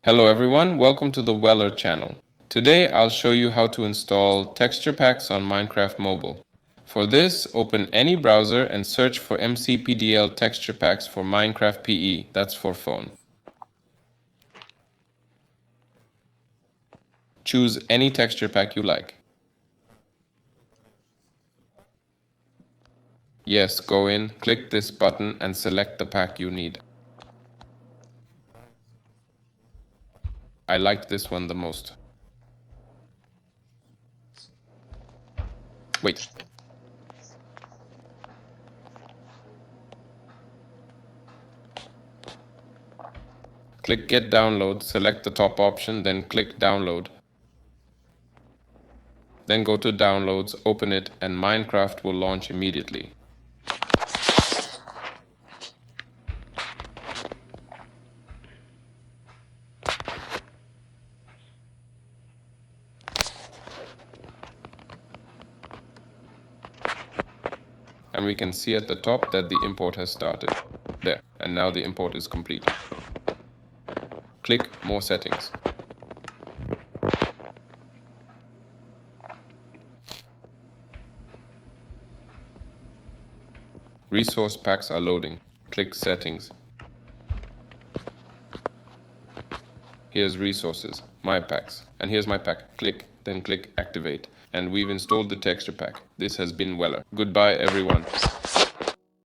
Hello everyone, welcome to the Weller channel. Today I'll show you how to install texture packs on Minecraft Mobile. For this, open any browser and search for MCPDL texture packs for Minecraft PE, that's for phone. Choose any texture pack you like. Yes, go in, click this button and select the pack you need. I liked this one the most. Wait. Click Get Download, select the top option, then click Download. Then go to Downloads, open it, and Minecraft will launch immediately. And we can see at the top that the import has started. There, and now the import is complete. Click More Settings. Resource packs are loading. Click Settings. Here's Resources, My Packs, and here's my pack. Click, then click Activate. And we've installed the texture pack. This has been Weller. Goodbye everyone.